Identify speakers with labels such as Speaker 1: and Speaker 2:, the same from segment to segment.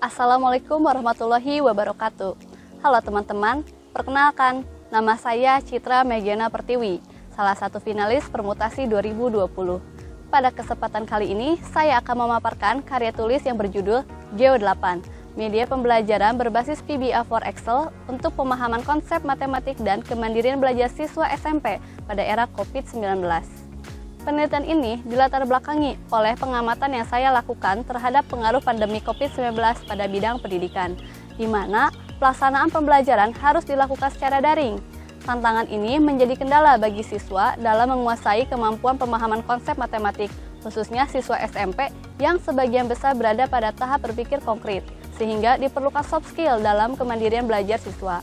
Speaker 1: Assalamualaikum warahmatullahi wabarakatuh. Halo teman-teman, perkenalkan, nama saya Citra Megiana Pertiwi, salah satu finalis Permutasi 2020. Pada kesempatan kali ini, saya akan memaparkan karya tulis yang berjudul Geo8, media pembelajaran berbasis PBA for Excel untuk pemahaman konsep matematik dan kemandirian belajar siswa SMP pada era COVID-19. Penelitian ini dilatar belakangi oleh pengamatan yang saya lakukan terhadap pengaruh pandemi COVID-19 pada bidang pendidikan, di mana pelaksanaan pembelajaran harus dilakukan secara daring. Tantangan ini menjadi kendala bagi siswa dalam menguasai kemampuan pemahaman konsep matematik, khususnya siswa SMP yang sebagian besar berada pada tahap berpikir konkret, sehingga diperlukan soft skill dalam kemandirian belajar siswa.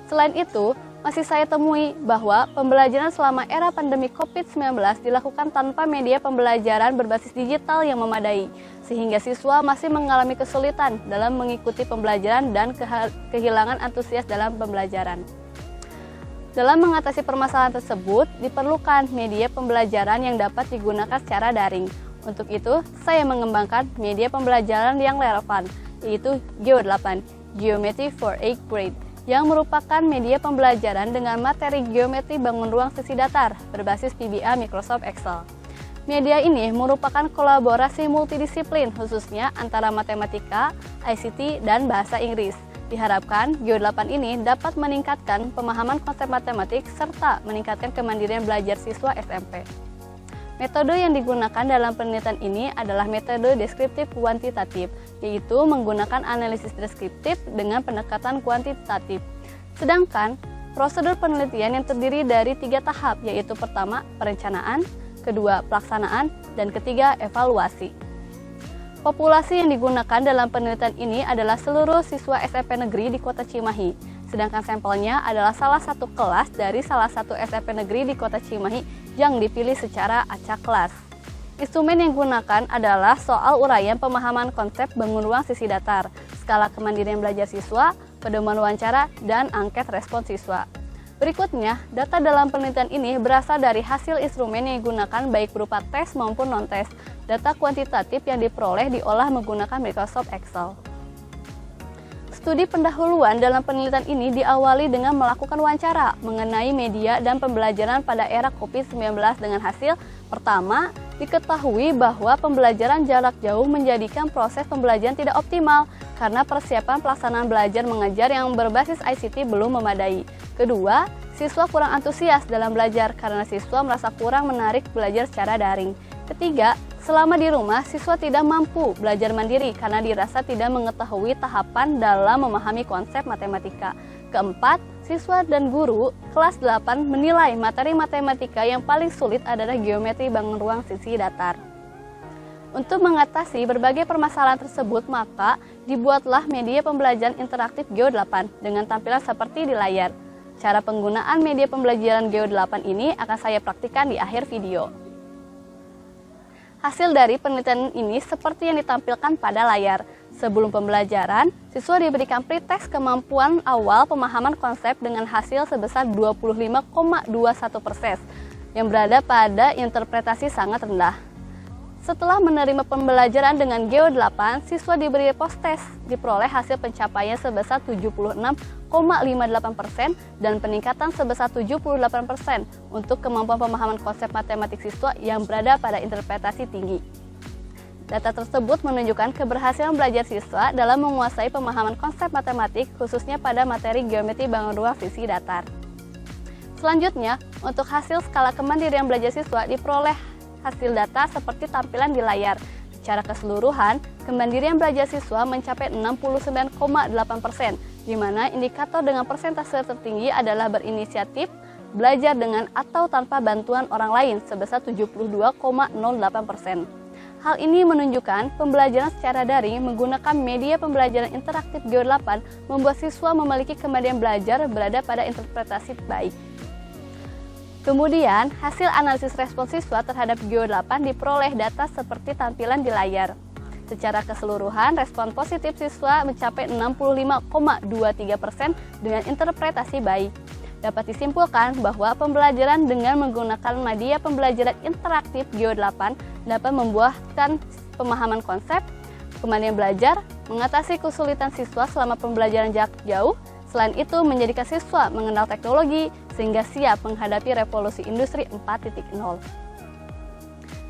Speaker 1: Selain itu, masih saya temui bahwa pembelajaran selama era pandemi COVID-19 dilakukan tanpa media pembelajaran berbasis digital yang memadai, sehingga siswa masih mengalami kesulitan dalam mengikuti pembelajaran dan kehilangan antusias dalam pembelajaran. Dalam mengatasi permasalahan tersebut, diperlukan media pembelajaran yang dapat digunakan secara daring. Untuk itu, saya mengembangkan media pembelajaran yang relevan, yaitu Geo8, Geometry for 8th Grade, yang merupakan media pembelajaran dengan materi geometri bangun ruang sisi datar berbasis PBA Microsoft Excel. Media ini merupakan kolaborasi multidisiplin khususnya antara matematika, ICT, dan bahasa Inggris. Diharapkan Geo8 ini dapat meningkatkan pemahaman konsep matematik serta meningkatkan kemandirian belajar siswa SMP. Metode yang digunakan dalam penelitian ini adalah metode deskriptif kuantitatif, yaitu menggunakan analisis deskriptif dengan pendekatan kuantitatif. Sedangkan prosedur penelitian yang terdiri dari 3 tahap, yaitu pertama, perencanaan, kedua, pelaksanaan, dan ketiga, evaluasi. Populasi yang digunakan dalam penelitian ini adalah seluruh siswa SMP negeri di Kota Cimahi, sedangkan sampelnya adalah salah satu kelas dari salah satu SMP negeri di Kota Cimahi yang dipilih secara acak kelas. Instrumen yang digunakan adalah soal uraian pemahaman konsep bangun ruang sisi datar, skala kemandirian belajar siswa, pedoman wawancara, dan angket respon siswa. Berikutnya, data dalam penelitian ini berasal dari hasil instrumen yang digunakan baik berupa tes maupun non-tes. Data kuantitatif yang diperoleh diolah menggunakan Microsoft Excel. Studi pendahuluan dalam penelitian ini diawali dengan melakukan wawancara mengenai media dan pembelajaran pada era COVID-19 dengan hasil pertama, diketahui bahwa pembelajaran jarak jauh menjadikan proses pembelajaran tidak optimal karena persiapan pelaksanaan belajar mengajar yang berbasis ICT belum memadai. Kedua, siswa kurang antusias dalam belajar karena siswa merasa kurang menarik belajar secara daring. Ketiga, selama di rumah, siswa tidak mampu belajar mandiri karena dirasa tidak mengetahui tahapan dalam memahami konsep matematika. Keempat, siswa dan guru kelas 8 menilai materi matematika yang paling sulit adalah geometri bangun ruang sisi datar. Untuk mengatasi berbagai permasalahan tersebut, maka dibuatlah media pembelajaran interaktif Geo8 dengan tampilan seperti di layar. Cara penggunaan media pembelajaran Geo8 ini akan saya praktikkan di akhir video. Hasil dari penelitian ini seperti yang ditampilkan pada layar. Sebelum pembelajaran, siswa diberikan pretest kemampuan awal pemahaman konsep dengan hasil sebesar 25,21%, yang berada pada interpretasi sangat rendah. Setelah menerima pembelajaran dengan Geo8, siswa diberi post-test, diperoleh hasil pencapaian sebesar 76,58% dan peningkatan sebesar 78% untuk kemampuan pemahaman konsep matematik siswa yang berada pada interpretasi tinggi. Data tersebut menunjukkan keberhasilan belajar siswa dalam menguasai pemahaman konsep matematik khususnya pada materi geometri bangun ruang sisi datar. Selanjutnya, untuk hasil skala kemandirian belajar siswa diperoleh hasil data seperti tampilan di layar. Secara keseluruhan, kemandirian belajar siswa mencapai 69,8%, di mana indikator dengan persentase tertinggi adalah berinisiatif, belajar dengan atau tanpa bantuan orang lain sebesar 72,08%. Hal ini menunjukkan pembelajaran secara daring menggunakan media pembelajaran interaktif Geo8 membuat siswa memiliki kemandirian belajar berada pada interpretasi baik. Kemudian, hasil analisis respon siswa terhadap Geo8 diperoleh data seperti tampilan di layar. Secara keseluruhan, respon positif siswa mencapai 65,23% dengan interpretasi baik. Dapat disimpulkan bahwa pembelajaran dengan menggunakan media pembelajaran interaktif Geo8 dapat membuahkan pemahaman konsep, kemandirian belajar, mengatasi kesulitan siswa selama pembelajaran jarak jauh. Selain itu, menjadikan siswa mengenal teknologi sehingga siap menghadapi revolusi industri 4.0.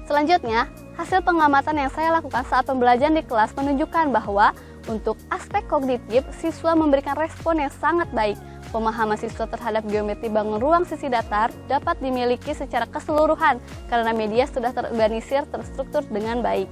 Speaker 1: Selanjutnya, hasil pengamatan yang saya lakukan saat pembelajaran di kelas menunjukkan bahwa untuk aspek kognitif, siswa memberikan respon yang sangat baik. Pemahaman siswa terhadap geometri bangun ruang sisi datar dapat dimiliki secara keseluruhan karena media sudah terorganisir terstruktur dengan baik.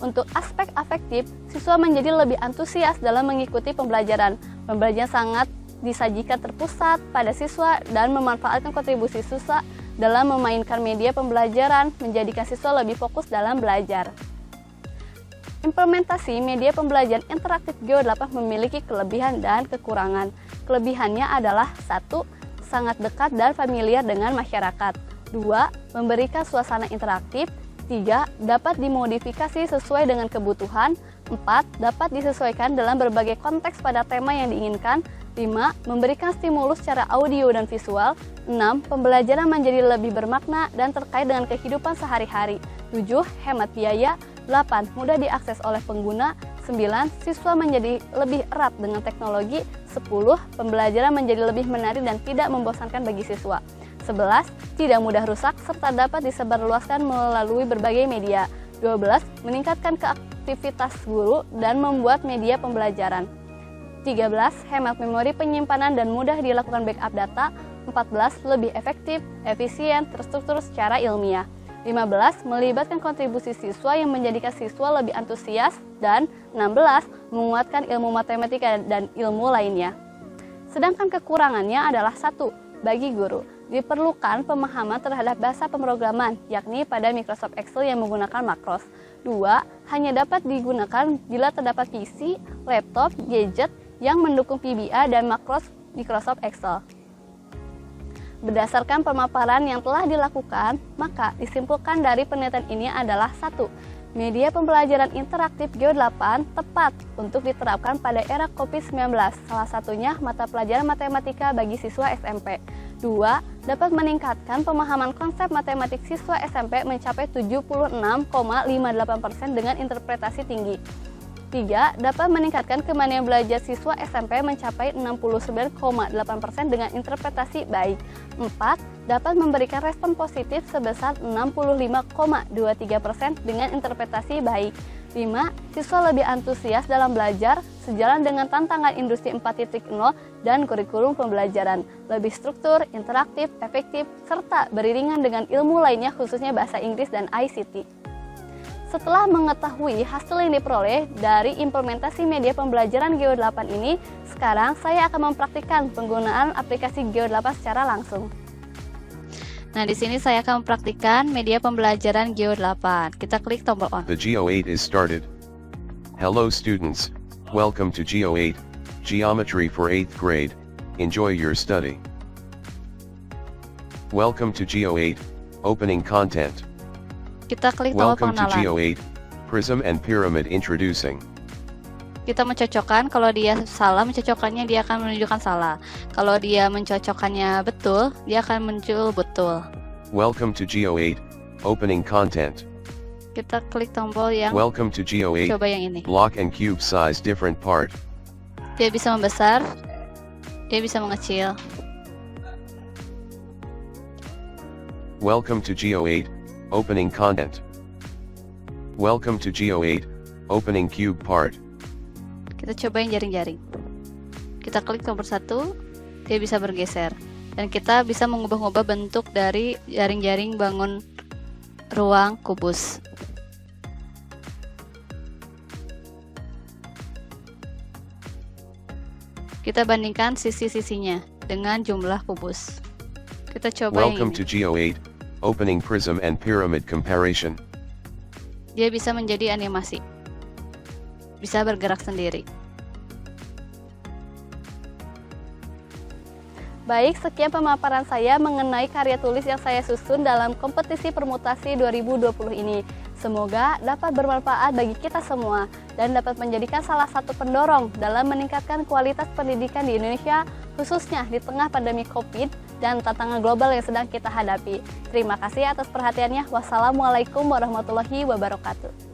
Speaker 1: Untuk aspek afektif, siswa menjadi lebih antusias dalam mengikuti pembelajaran. Pembelajaran sangat disajikan terpusat pada siswa dan memanfaatkan kontribusi siswa dalam memainkan media pembelajaran, menjadikan siswa lebih fokus dalam belajar. Implementasi media pembelajaran interaktif Geo8 memiliki kelebihan dan kekurangan. Kelebihannya adalah 1. Sangat dekat dan familiar dengan masyarakat. 2. Memberikan suasana interaktif. 3. Dapat dimodifikasi sesuai dengan kebutuhan. 4. Dapat disesuaikan dalam berbagai konteks pada tema yang diinginkan. 5. Memberikan stimulus secara audio dan visual. 6. Pembelajaran menjadi lebih bermakna dan terkait dengan kehidupan sehari-hari. 7. Hemat biaya. 8. Mudah diakses oleh pengguna. 9. Siswa menjadi lebih erat dengan teknologi. 10. Pembelajaran menjadi lebih menarik dan tidak membosankan bagi siswa. 11. Tidak mudah rusak serta dapat disebarluaskan melalui berbagai media. 12. Meningkatkan keaktivitas guru dan membuat media pembelajaran. 13. Hemat memori penyimpanan dan mudah dilakukan backup data. 14. Lebih efektif, efisien, terstruktur secara ilmiah. 15. Melibatkan kontribusi siswa yang menjadikan siswa lebih antusias. Dan 16. Menguatkan ilmu matematika dan ilmu lainnya. Sedangkan kekurangannya adalah 1. Bagi guru, diperlukan pemahaman terhadap bahasa pemrograman, yakni pada Microsoft Excel yang menggunakan makros. 2. Hanya dapat digunakan bila terdapat PC, laptop, gadget yang mendukung VBA dan makros Microsoft Excel. Berdasarkan pemaparan yang telah dilakukan, maka disimpulkan dari penelitian ini adalah 1. Media pembelajaran interaktif Geo8 tepat untuk diterapkan pada era COVID-19, salah satunya mata pelajaran matematika bagi siswa SMP. 2. Dapat meningkatkan pemahaman konsep matematik siswa SMP mencapai 76,58% dengan interpretasi tinggi. 3. Dapat meningkatkan kemandirian belajar siswa SMP mencapai 69,8% dengan interpretasi baik. 4. Dapat memberikan respon positif sebesar 65,23% dengan interpretasi baik. 5. Siswa lebih antusias dalam belajar sejalan dengan tantangan industri 4.0 dan kurikulum pembelajaran. Lebih struktur, interaktif, efektif, serta beriringan dengan ilmu lainnya khususnya bahasa Inggris dan ICT. Setelah mengetahui hasil yang diperoleh dari implementasi media pembelajaran Geo8 ini, sekarang saya akan mempraktikkan penggunaan aplikasi Geo8 secara langsung. Nah, di sini saya akan mempraktikkan media pembelajaran Geo8. Kita klik tombol on.
Speaker 2: The Geo8 is started. Hello students, welcome to Geo8, Geometry for 8th grade. Enjoy your study. Welcome to Geo8, opening content.
Speaker 1: Kita klik tombol
Speaker 2: Welcome to
Speaker 1: pengenalan.
Speaker 2: Geo8, Prism and Pyramid introducing.
Speaker 1: Kita mencocokkan, kalau dia salah mencocokkannya dia akan menunjukkan salah. Kalau dia mencocokkannya betul, dia akan muncul betul.
Speaker 2: Welcome to Geo8, opening content.
Speaker 1: Kita klik tombol yang
Speaker 2: Welcome to Geo8,
Speaker 1: coba yang ini.
Speaker 2: block and cube size different part.
Speaker 1: Dia bisa membesar, dia bisa mengecil.
Speaker 2: Welcome to Geo8, opening content. Welcome to Geo8, opening cube part.
Speaker 1: Kita cobain jaring-jaring. Kita klik nomor 1, dia bisa bergeser. Dan kita bisa mengubah-ubah bentuk dari jaring-jaring bangun ruang kubus. Kita bandingkan sisi-sisinya dengan jumlah kubus. Kita coba
Speaker 2: Welcome
Speaker 1: yang
Speaker 2: to
Speaker 1: ini.
Speaker 2: Geo8, opening prism and pyramid comparison.
Speaker 1: Dia bisa menjadi animasi. Bisa bergerak sendiri. Baik, sekian pemaparan saya mengenai karya tulis yang saya susun dalam kompetisi permutasi 2020 ini. Semoga dapat bermanfaat bagi kita semua dan dapat menjadikan salah satu pendorong dalam meningkatkan kualitas pendidikan di Indonesia, khususnya di tengah pandemi COVID dan tantangan global yang sedang kita hadapi. Terima kasih atas perhatiannya. Wassalamualaikum warahmatullahi wabarakatuh.